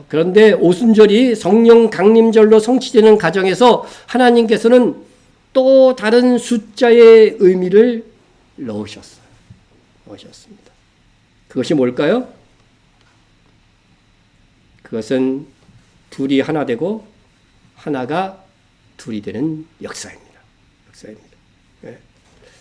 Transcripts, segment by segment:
그런데 오순절이 성령 강림절로 성취되는 과정에서 하나님께서는 또 다른 숫자의 의미를 넣으셨습니다. 그것이 뭘까요? 그것은 둘이 하나 되고 하나가 둘이 되는 역사입니다. 네.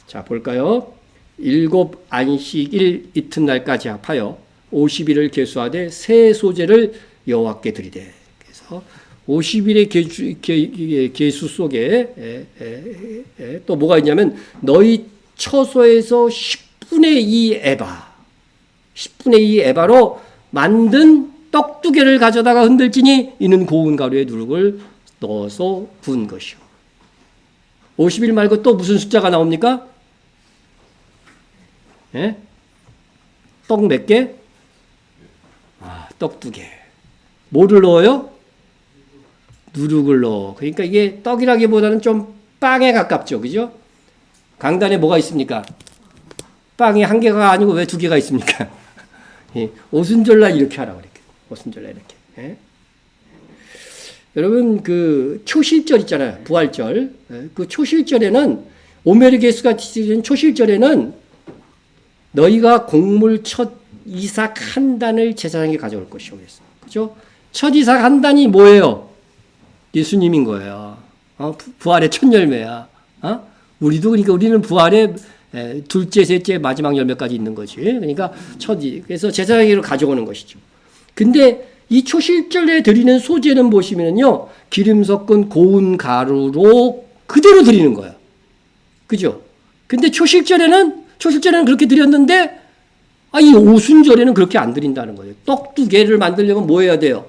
자, 볼까요? 일곱 안식일 이튿날까지 합하여 50일을 계수하되 새 소재를 여호와께 드리되. 그래서 50일의 계수 속에 또 뭐가 있냐면 너희 처소에서 10분의 2 에바로 만든 떡 2개를 가져다가 흔들지니 이는 고운 가루에 누룩을 넣어서 부은 것이요. 50일 말고 또 무슨 숫자가 나옵니까? 예? 떡 몇 개? 떡 2개. 뭐를 넣어요? 누룩을 넣어. 그러니까 이게 떡이라기보다는 좀 빵에 가깝죠. 그죠? 강단에 뭐가 있습니까? 빵이 1개가 아니고 왜 2개가 있습니까? 예, 오순절날 이렇게 하라고 그랬어요. 오순절날 이렇게. 예? 여러분, 그 초실절 있잖아요. 부활절. 예? 그 초실절에는 오메르 계수가 지은 초실절에는 너희가 곡물 첫 이삭 한 단을 제사장에게 가져올 것이오 그랬어요. 그죠? 첫 이삭 한 단이 뭐예요? 예수님인 거예요. 부활의 첫 열매야. 우리도 그러니까 우리는 부활의 둘째, 셋째, 마지막 열매까지 있는 거지. 그러니까 그래서 제사장에게로 가져오는 것이죠. 근데 이 초실절에 드리는 소재는 보시면요, 기름 섞은 고운 가루로 그대로 드리는 거예요. 그죠? 근데 초실절에는 그렇게 드렸는데, 이 오순절에는 그렇게 안 드린다는 거예요. 떡 2개를 만들려면 뭐 해야 돼요?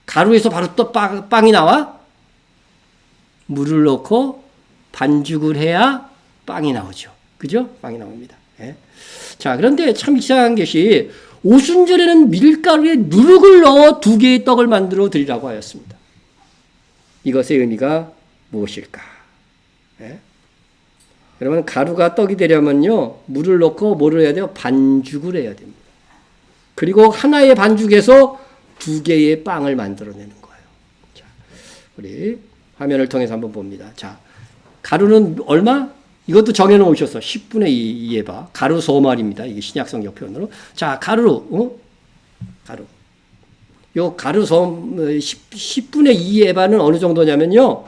가루에서 바로 또 빵이 나와? 물을 넣고 반죽을 해야 빵이 나오죠. 그죠? 빵이 나옵니다. 예. 자, 그런데 참 이상한 것이 오순절에는 밀가루에 누룩을 넣어 2개의 떡을 만들어 드리라고 하였습니다. 이것의 의미가 무엇일까? 예? 여러분, 가루가 떡이 되려면요, 물을 넣고 뭐를 해야 돼요? 반죽을 해야 됩니다. 그리고 하나의 반죽에서 2개의 빵을 만들어내는 거예요. 자, 우리 화면을 통해서 한번 봅니다. 자, 가루는 얼마? 이것도 정해놓으셨어. 10분의 2 에바. 가루 소말입니다. 이게 신약성경 표현으로. 자, 가루. 요 가루 10분의 2 에바는 어느 정도냐면요.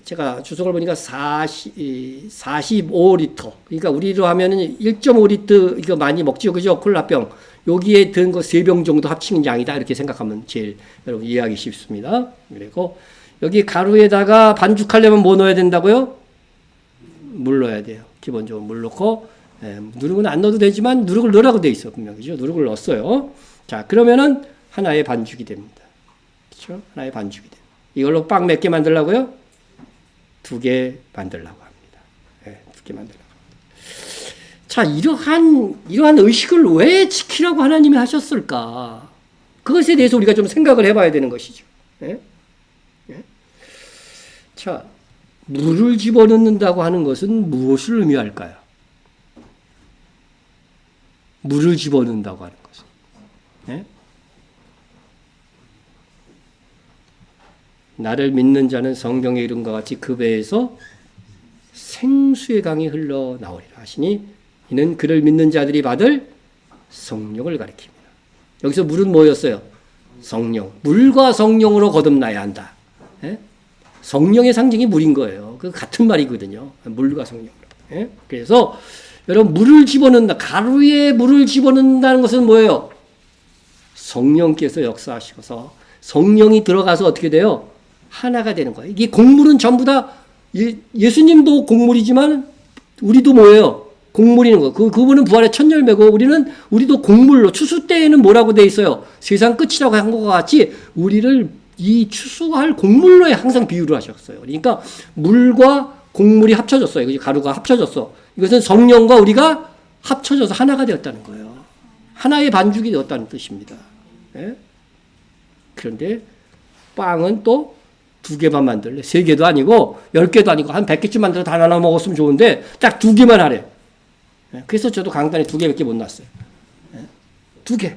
제가 주석을 보니까 45리터. 그러니까 우리로 하면은 1.5리터 이거 많이 먹죠. 그죠? 콜라병. 여기에 든 거 3병 정도 합치는 양이다. 이렇게 생각하면 제일 여러분 이해하기 쉽습니다. 그리고 여기 가루에다가 반죽하려면 뭐 넣어야 된다고요? 물 넣어야 돼요. 기본적으로 물 넣고, 누룩은 안 넣어도 되지만 누룩을 넣으라고 돼 있어. 분명히죠. 누룩을 넣었어요. 자, 그러면은 하나의 반죽이 됩니다. 그렇죠? 하나의 반죽이 돼요. 이걸로 빵 몇 개 만들라고요? 2개 만들라고 합니다. 2개 만들라고 합니다. 자, 이러한 의식을 왜 지키라고 하나님이 하셨을까? 그것에 대해서 우리가 좀 생각을 해봐야 되는 것이죠. 자, 물을 집어넣는다고 하는 것은 무엇을 의미할까요? 물을 집어넣는다고 하는 것은. 나를 믿는 자는 성경의 이름과 같이 그 배에서 생수의 강이 흘러나오리라 하시니 이는 그를 믿는 자들이 받을 성령을 가리킵니다. 여기서 물은 뭐였어요? 성령. 물과 성령으로 거듭나야 한다. 성령의 상징이 물인 거예요. 그 같은 말이거든요. 물과 성령으로. 그래서 여러분 물을 집어넣는다. 가루에 물을 집어넣는다는 것은 뭐예요? 성령께서 역사하셔서 성령이 들어가서 어떻게 돼요? 하나가 되는 거예요. 이게 곡물은 전부 다 예수님도 곡물이지만 우리도 뭐예요? 곡물이는 거. 그분은 부활의 첫 열매고 우리도 곡물로 추수 때에는 뭐라고 돼 있어요? 세상 끝이라고 한 것과 같이 우리를 이 추수할 곡물로에 항상 비유를 하셨어요. 그러니까 물과 곡물이 합쳐졌어요. 가루가 합쳐졌어. 이것은 성령과 우리가 합쳐져서 하나가 되었다는 거예요. 하나의 반죽이 되었다는 뜻입니다. 그런데 빵은 또 2개만 만들래. 3개도 아니고 10개도 아니고 한 100개쯤 만들어 다 나눠 먹었으면 좋은데 딱 2개만 하래. 그래서 저도 강단에 2개밖에 못 놨어요. 2개.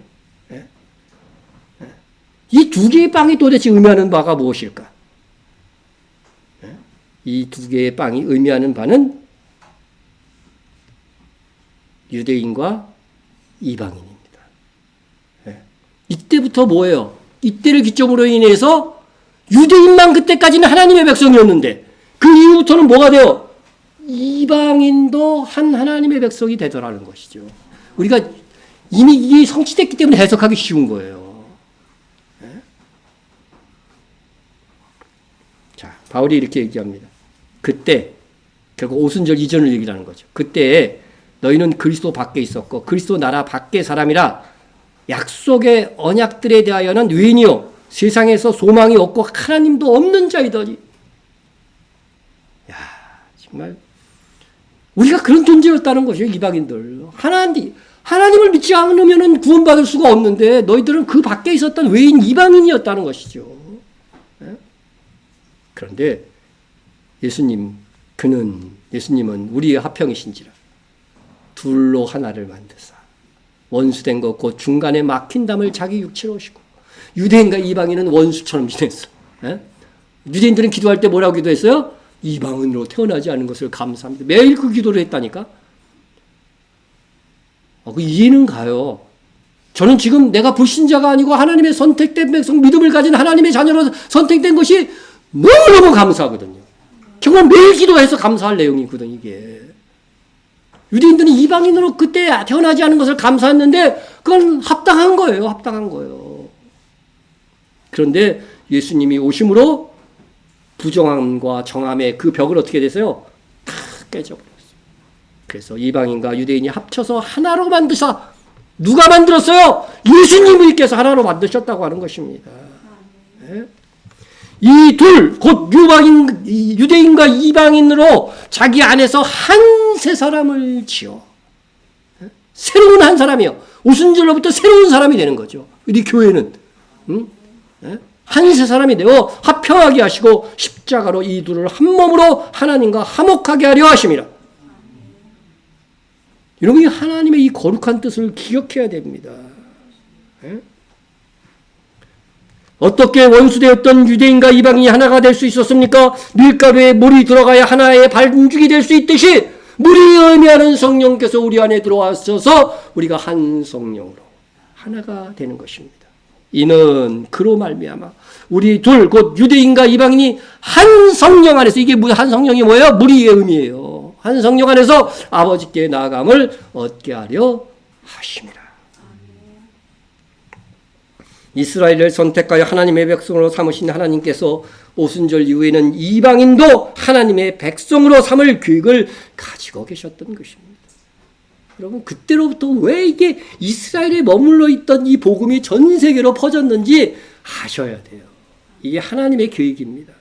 두 개의 빵이 도대체 의미하는 바가 무엇일까? 이 두 개의 빵이 의미하는 바는 유대인과 이방인입니다. 이때부터 뭐예요? 이때를 기점으로 인해서 유대인만 그때까지는 하나님의 백성이었는데 그 이후부터는 뭐가 돼요? 이방인도 한 하나님의 백성이 되더라는 것이죠. 우리가 이미 이게 성취됐기 때문에 해석하기 쉬운 거예요. 자, 바울이 이렇게 얘기합니다. 그때, 결국 오순절 이전을 얘기하는 거죠. 그때 너희는 그리스도 밖에 있었고 그리스도 나라 밖의 사람이라 약속의 언약들에 대하여는 외인이요 세상에서 소망이 없고 하나님도 없는 자이더니. 야, 정말 우리가 그런 존재였다는 것이에요. 이방인들. 하나님을 믿지 않으면 구원받을 수가 없는데 너희들은 그 밖에 있었던 외인 이방인이었다는 것이죠. 그런데 예수님은 우리의 화평이신지라 둘로 하나를 만드사 원수된 것 곧 중간에 막힌 담을 자기 육체로 오시고. 유대인과 이방인은 원수처럼 지냈어. 유대인들은 기도할 때 뭐라고 기도했어요? 이방인으로 태어나지 않은 것을 감사합니다. 매일 그 기도를 했다니까. 그 이해는 가요. 저는 지금 내가 불신자가 아니고 하나님의 선택된 백성, 믿음을 가진 하나님의 자녀로 선택된 것이 너무너무 감사하거든요. 정말 매일 기도해서 감사할 내용이거든요, 이게. 유대인들은 이방인으로 그때 태어나지 않은 것을 감사했는데 그건 합당한 거예요. 합당한 거예요. 그런데 예수님이 오심으로 부정함과 정함의 그 벽을 어떻게 됐어요? 다 깨져버렸어요. 그래서 이방인과 유대인이 합쳐서 하나로 만드사. 누가 만들었어요? 예수님께서 하나로 만드셨다고 하는 것입니다. 네? 이 둘, 곧 유대인과 이방인으로 자기 안에서 한 세 사람을 지어. 새로운 한 사람이요. 오순절로부터 새로운 사람이 되는 거죠. 우리 교회는. 한 세 사람이 되어 화평하게 하시고 십자가로 이 둘을 한 몸으로 하나님과 화목하게 하려 하심이라. 여러분이 하나님의 이 거룩한 뜻을 기억해야 됩니다. 어떻게 원수되었던 유대인과 이방인이 하나가 될 수 있었습니까? 밀가루에 물이 들어가야 하나의 반죽이 될 수 있듯이 물이 의미하는 성령께서 우리 안에 들어와셔서 우리가 한 성령으로 하나가 되는 것입니다. 이는 그로 말미암아 우리 둘 곧 유대인과 이방인이 한 성령 안에서, 이게 한 성령이 뭐예요? 무리의 의미예요. 한 성령 안에서 아버지께 나아감을 얻게 하려 하심이라. 이스라엘을 선택하여 하나님의 백성으로 삼으신 하나님께서 오순절 이후에는 이방인도 하나님의 백성으로 삼을 계획을 가지고 계셨던 것입니다. 여러분, 그때로부터 왜 이게 이스라엘에 머물러 있던 이 복음이 전 세계로 퍼졌는지 아셔야 돼요. 이게 하나님의 계획입니다.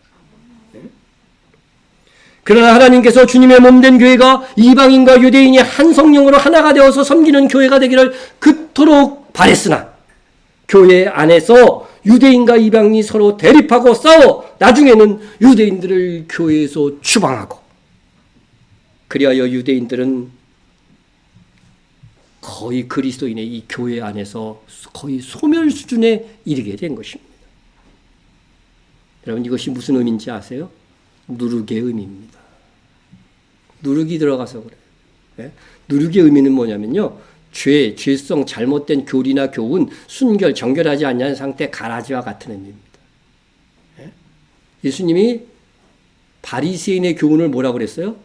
그러나 하나님께서 주님의 몸된 교회가 이방인과 유대인이 한 성령으로 하나가 되어서 섬기는 교회가 되기를 그토록 바랬으나 교회 안에서 유대인과 이방인이 서로 대립하고 싸워 나중에는 유대인들을 교회에서 추방하고, 그리하여 유대인들은 거의 그리스도인의 이 교회 안에서 거의 소멸 수준에 이르게 된 것입니다. 여러분, 이것이 무슨 의미인지 아세요? 누룩의 의미입니다. 누룩이 들어가서 그래요. 네? 누룩의 의미는 뭐냐면요, 죄성, 잘못된 교리나 교훈, 순결, 정결하지 않냐는 상태, 가라지와 같은 의미입니다. 네? 예수님이 바리새인의 교훈을 뭐라고 그랬어요?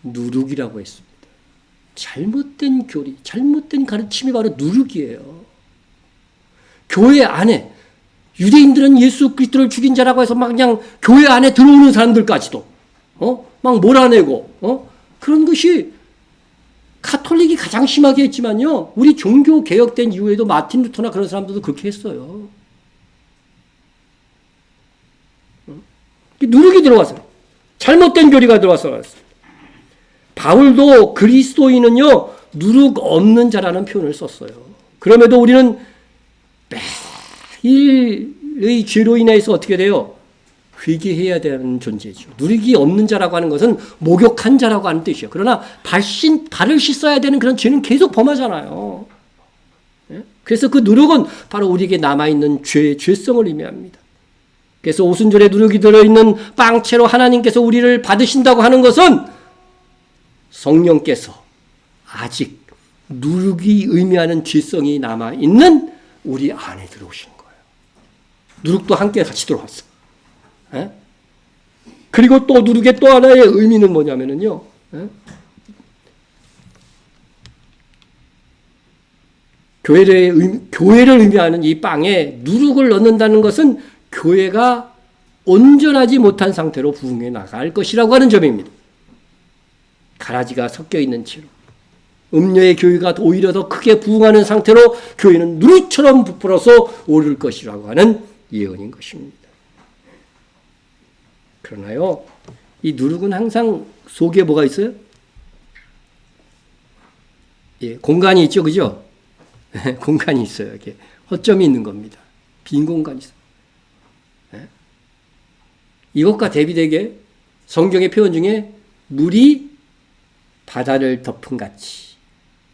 누룩이라고 했습니다. 잘못된 교리, 잘못된 가르침이 바로 누룩이에요. 교회 안에 유대인들은 예수 그리스도를 죽인 자라고 해서 막 그냥 교회 안에 들어오는 사람들까지도 막 몰아내고 그런 것이 가톨릭이 가장 심하게 했지만요, 우리 종교 개혁된 이후에도 마틴 루터나 그런 사람들도 그렇게 했어요. 누룩이 들어와서 잘못된 교리가 들어와서 바울도 그리스도인은요 누룩 없는 자라는 표현을 썼어요. 그럼에도 우리는 매일의 죄로 인해서 어떻게 돼요? 회개해야 되는 존재죠. 누룩이 없는 자라고 하는 것은 목욕한 자라고 하는 뜻이에요. 그러나 발을 씻어야 되는 그런 죄는 계속 범하잖아요. 그래서 그 누룩은 바로 우리에게 남아있는 죄성을 의미합니다. 그래서 오순절에 누룩이 들어있는 빵채로 하나님께서 우리를 받으신다고 하는 것은 성령께서 아직 누룩이 의미하는 죄성이 남아있는 우리 안에 들어오시는 거예요. 누룩도 함께 같이 들어왔어. 에? 그리고 또 누룩의 또 하나의 의미는 뭐냐면요. 교회를 의미하는 이 빵에 누룩을 넣는다는 것은 교회가 온전하지 못한 상태로 부흥해 나갈 것이라고 하는 점입니다. 가라지가 섞여 있는 채로. 음료의 교회가 오히려 더 크게 부흥하는 상태로 교회는 누룩처럼 부풀어서 오를 것이라고 하는 예언인 것입니다. 그러나요, 이 누룩은 항상 속에 뭐가 있어요? 예, 공간이 있죠, 그죠? 공간이 있어요. 이렇게 허점이 있는 겁니다. 빈 공간이 있어요. 예? 이것과 대비되게 성경의 표현 중에 물이 바다를 덮은 같이.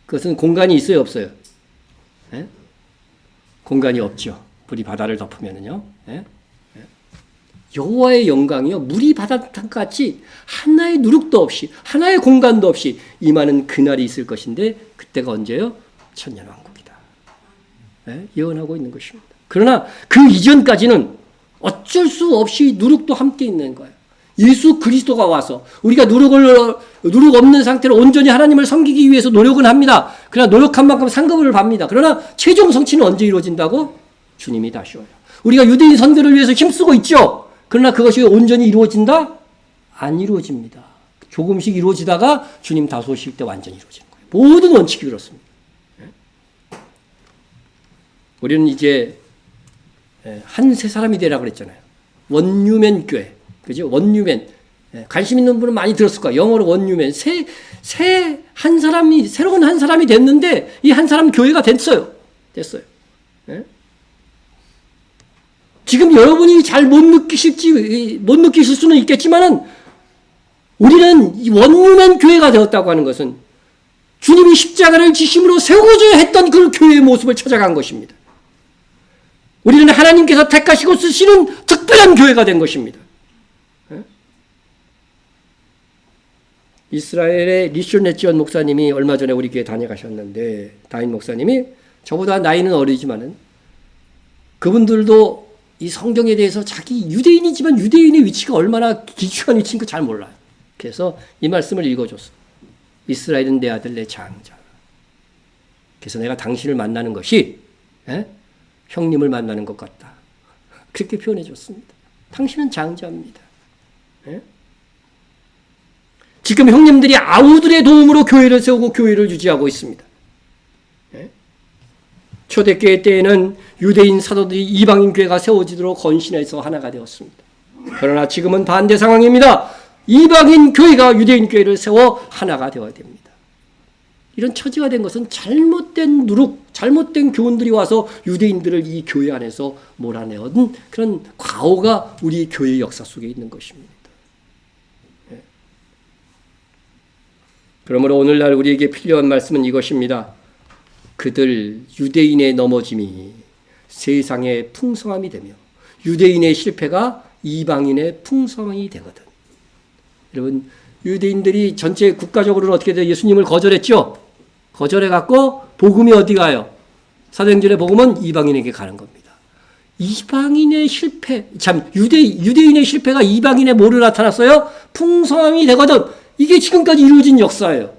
그것은 공간이 있어요, 없어요? 예? 공간이 없죠. 물이 바다를 덮으면은요. 예? 여호와의 영광이요, 물이 바다같이 하나의 누룩도 없이 하나의 공간도 없이 임하는 그날이 있을 것인데 그때가 언제요? 천년왕국이다. 네? 예언하고 있는 것입니다. 그러나 그 이전까지는 어쩔 수 없이 누룩도 함께 있는 거예요. 예수 그리스도가 와서 우리가 누룩 없는 상태로 온전히 하나님을 섬기기 위해서 노력은 합니다. 그러나 노력한 만큼 상급을 받습니다. 그러나 최종 성취는 언제 이루어진다고? 주님이 다시 와요. 우리가 유대인 선교를 위해서 힘쓰고 있죠. 그러나 그것이 온전히 이루어진다? 안 이루어집니다. 조금씩 이루어지다가 주님 다시 오실 때 완전히 이루어지는 거예요. 모든 원칙이 그렇습니다. 우리는 이제 한 세 사람이 되라고 그랬잖아요. 원유맨 교회. 그죠? 원유맨. 관심 있는 분은 많이 들었을 거예요. 영어로 원유맨. 새로운 한 사람이 됐는데 이 한 사람 교회가 됐어요. 지금 여러분이 잘 못 느끼실 수는 있겠지만은 우리는 이 원유맨 교회가 되었다고 하는 것은 주님이 십자가를 지심으로 세우고자 했던 그 교회의 모습을 찾아간 것입니다. 우리는 하나님께서 택하시고 쓰시는 특별한 교회가 된 것입니다. 이스라엘의 리쇼네치온 목사님이 얼마 전에 우리 교회 다녀가셨는데, 다인 목사님이 저보다 나이는 어리지만은 그분들도 이 성경에 대해서 자기 유대인이지만 유대인의 위치가 얼마나 기초한 위치인가 잘 몰라요. 그래서 이 말씀을 읽어줬어. 이스라엘은 내 아들 내 장자. 그래서 내가 당신을 만나는 것이 형님을 만나는 것 같다. 그렇게 표현해 줬습니다. 당신은 장자입니다. 지금 형님들이 아우들의 도움으로 교회를 세우고 교회를 유지하고 있습니다. 초대교회 때에는 유대인 사도들이 이방인 교회가 세워지도록 건신해서 하나가 되었습니다. 그러나 지금은 반대 상황입니다. 이방인 교회가 유대인 교회를 세워 하나가 되어야 됩니다. 이런 처지가 된 것은 잘못된 누룩, 잘못된 교훈들이 와서 유대인들을 이 교회 안에서 몰아내온 그런 과오가 우리 교회 역사 속에 있는 것입니다. 그러므로 오늘날 우리에게 필요한 말씀은 이것입니다. 그들 유대인의 넘어짐이 세상의 풍성함이 되며 유대인의 실패가 이방인의 풍성함이 되거든. 여러분, 유대인들이 전체 국가적으로는 어떻게 돼요? 예수님을 거절했죠? 거절해갖고 복음이 어디 가요? 사도행전의 복음은 이방인에게 가는 겁니다. 이방인의 실패, 유대인의 실패가 이방인의 뭐로 나타났어요? 풍성함이 되거든. 이게 지금까지 이루어진 역사예요.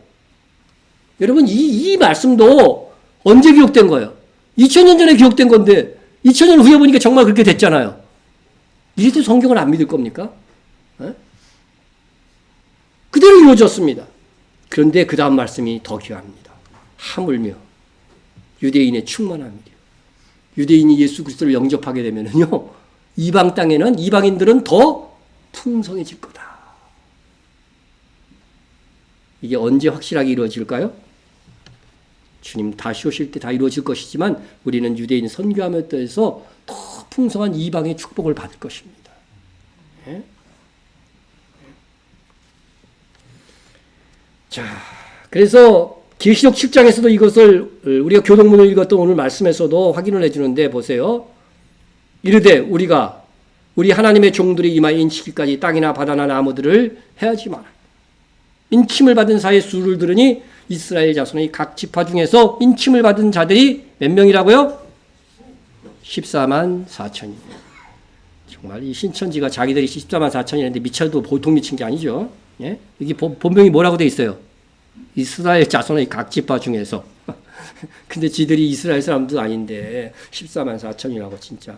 여러분, 이 말씀도 언제 기록된 거예요? 2000년 전에 기록된 건데 2000년 후에 보니까 정말 그렇게 됐잖아요. 이래도 성경을 안 믿을 겁니까? 그대로 이루어졌습니다. 그런데 그 다음 말씀이 더 귀합니다. 하물며 유대인의 충만함이래요. 유대인이 예수 그리스도를 영접하게 되면요, 이방 땅에는 이방인들은 더 풍성해질 거다. 이게 언제 확실하게 이루어질까요? 주님 다시 오실 때 다 이루어질 것이지만 우리는 유대인 선교하며 떠서 더 풍성한 이방의 축복을 받을 것입니다. 자, 그래서 계시록 7장에서도 이것을 우리가 교동문을 읽었던 오늘 말씀에서도 확인을 해주는데 보세요. 이르되 우리 하나님의 종들이 이마에 인치기까지 땅이나 바다나 나무들을 해하지 마라. 인침을 받은 자의 수를 들으니 이스라엘 자손의 각 지파 중에서 인침을 받은 자들이 몇 명이라고요? 14만 4천입니다. 정말 이 신천지가 자기들이 14만 4천이라는데 미쳐도 보통 미친 게 아니죠. 예? 이게 본명이 뭐라고 돼 있어요? 이스라엘 자손의 각 지파 중에서. 근데 지들이 이스라엘 사람도 아닌데 14만 4천이라고 진짜.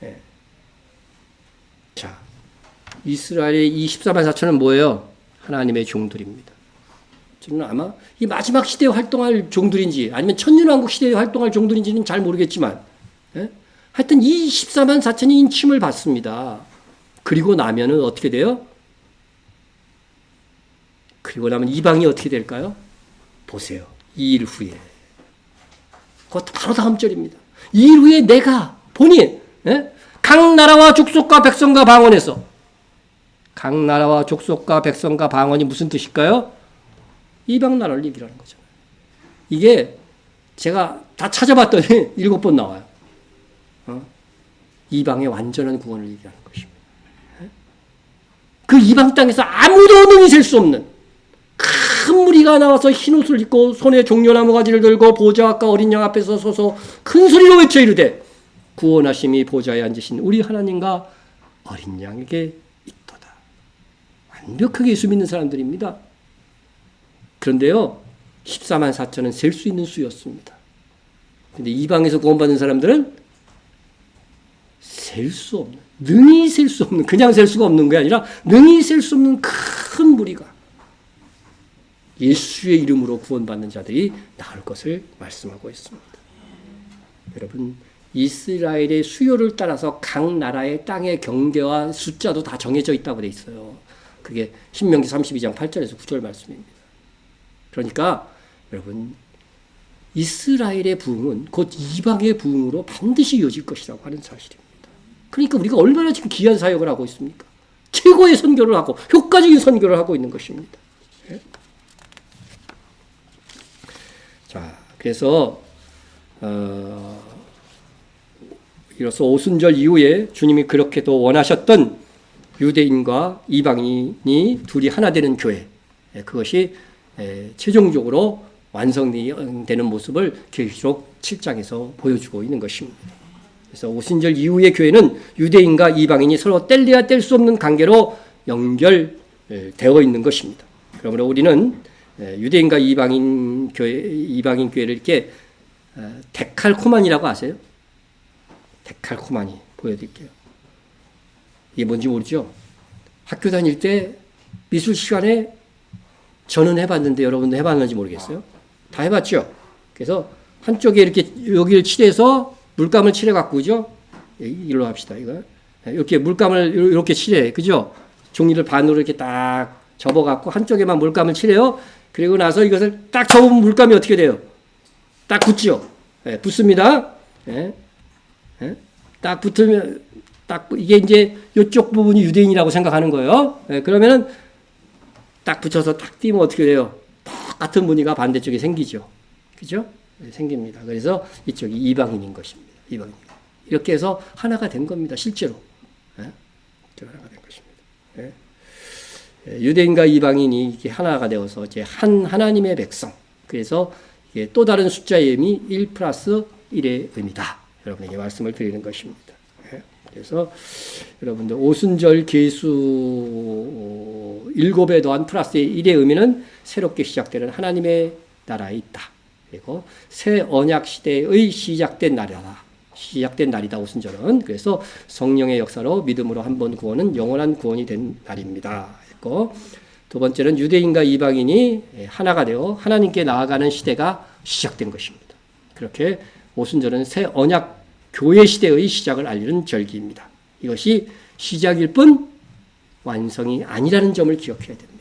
예. 자, 이스라엘의 이 14만 4천은 뭐예요? 하나님의 종들입니다. 저는 아마 이 마지막 시대에 활동할 종들인지 아니면 천년왕국 시대에 활동할 종들인지는 잘 모르겠지만, 예? 하여튼 이 14만 4천이 인침을 받습니다. 그리고 나면은 어떻게 돼요? 그리고 나면 이방이 어떻게 될까요? 보세요. 2일 후에. 그것 바로 다음 절입니다. 2일 후에 내가 보니, 예? 각 나라와 족속과 백성과 방언에서, 각 나라와 족속과 백성과 방언이 무슨 뜻일까요? 이방 나라를 얘기하는 거잖아요. 이게 제가 다 찾아봤더니 7번 나와요. 이방의 완전한 구원을 얘기하는 것입니다. 그 이방 땅에서 아무도 능히 셀 수 없는 큰 무리가 나와서 흰옷을 입고 손에 종려나무 가지를 들고 보좌와 어린 양 앞에서 서서 큰 소리로 외쳐 이르되 구원하심이 보좌에 앉으신 우리 하나님과 어린 양에게 있도다. 완벽하게 예수 믿는 사람들입니다. 그런데요, 14만 4천은 셀 수 있는 수였습니다. 근데 이방에서 구원받은 사람들은 셀 수 없는, 능히 셀 수 없는, 그냥 셀 수가 없는 게 아니라 능히 셀 수 없는 큰 무리가 예수의 이름으로 구원받는 자들이 나올 것을 말씀하고 있습니다. 여러분, 이스라엘의 수요를 따라서 각 나라의 땅의 경계와 숫자도 다 정해져 있다고 돼 있어요. 그게 신명기 32장 8절에서 9절 말씀입니다. 그러니까 여러분, 이스라엘의 부흥은 곧 이방의 부흥으로 반드시 이어질 것이라고 하는 사실입니다. 그러니까 우리가 얼마나 지금 귀한 사역을 하고 있습니까? 최고의 선교를 하고 효과적인 선교를 하고 있는 것입니다. 네? 자, 그래서 이로써 오순절 이후에 주님이 그렇게도 원하셨던 유대인과 이방인이 둘이 하나 되는 교회, 그것이 최종적으로 완성되는 모습을 계시록 7장에서 보여주고 있는 것입니다. 그래서 오순절 이후의 교회는 유대인과 이방인이 서로 뗄래야 뗄 수 없는 관계로 연결되어 있는 것입니다. 그러므로 우리는 유대인과 이방인 교회를 이렇게 데칼코만이라고 아세요? 데칼코만이 보여드릴게요. 이게 뭔지 모르죠? 학교 다닐 때 미술 시간에 저는 해봤는데 여러분도 해봤는지 모르겠어요. 다 해봤죠? 그래서 한쪽에 이렇게 여기를 칠해서 물감을 칠해갖고, 그죠? 이걸로 합시다, 이거. 이렇게 물감을 이렇게 칠해, 그죠? 종이를 반으로 이렇게 딱 접어갖고 한쪽에만 물감을 칠해요. 그리고 나서 이것을 딱 접으면 물감이 어떻게 돼요? 딱 붙죠? 붙습니다. 딱 붙으면, 이게 이제 이쪽 부분이 유대인이라고 생각하는 거예요. 그러면은 딱 붙여서 딱 띄면 어떻게 돼요? 똑같은 무늬가 반대쪽에 생기죠. 그죠? 생깁니다. 그래서 이쪽이 이방인인 것입니다. 이방인. 이렇게 해서 하나가 된 겁니다. 실제로. 하나가 된 것입니다. 유대인과 이방인이 이렇게 하나가 되어서 이제 한 하나님의 백성. 그래서 이게 또 다른 숫자의 의미 1 플러스 1의 의미다. 여러분에게 말씀을 드리는 것입니다. 그래서 여러분들 오순절 계수 7에 더한 플러스의 1의 의미는 새롭게 시작되는 하나님의 나라에 있다. 그리고 새 언약 시대의 시작된 날이다. 시작된 날이다, 오순절은. 그래서 성령의 역사로 믿음으로 한 번 구원은 영원한 구원이 된 날입니다. 그리고 두 번째는 유대인과 이방인이 하나가 되어 하나님께 나아가는 시대가 시작된 것입니다. 그렇게 오순절은 새 언약 교회 시대의 시작을 알리는 절기입니다. 이것이 시작일 뿐 완성이 아니라는 점을 기억해야 됩니다.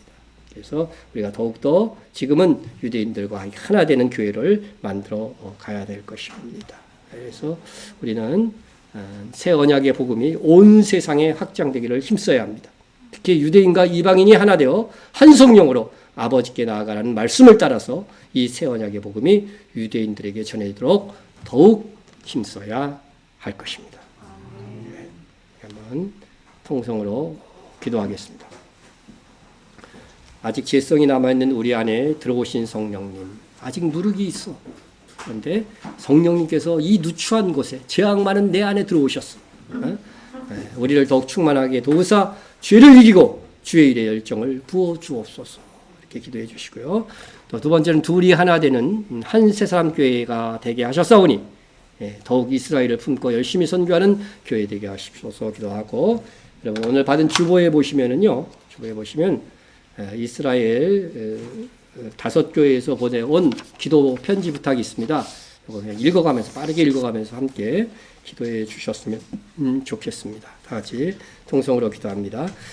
그래서 우리가 더욱더 지금은 유대인들과 하나 되는 교회를 만들어 가야 될 것입니다. 그래서 우리는 새 언약의 복음이 온 세상에 확장되기를 힘써야 합니다. 특히 유대인과 이방인이 하나 되어 한 성령으로 아버지께 나아가라는 말씀을 따라서 이 새 언약의 복음이 유대인들에게 전해지도록 더욱 힘써야 할 것입니다. 네. 한번 통성으로 기도하겠습니다. 아직 죄성이 남아있는 우리 안에 들어오신 성령님, 아직 누룩이 있어. 그런데 성령님께서 이 누추한 곳에 죄악 많은 내 안에 들어오셨어. 우리를 더욱 충만하게 도우사 죄를 이기고 주의 일의 열정을 부어 주옵소서. 이렇게 기도해 주시고요. 또 두 번째는 둘이 하나 되는 한 세사람 교회가 되게 하셨사오니 더욱 이스라엘을 품고 열심히 선교하는 교회 되게 하십소서 기도하고, 여러분 오늘 받은 주보에 보시면은요, 주보에 보시면 이스라엘 5교회에서 보내온 기도 편지 부탁이 있습니다. 이거 그냥 읽어가면서, 빠르게 읽어가면서 함께 기도해 주셨으면 좋겠습니다. 다 같이 통성으로 기도합니다.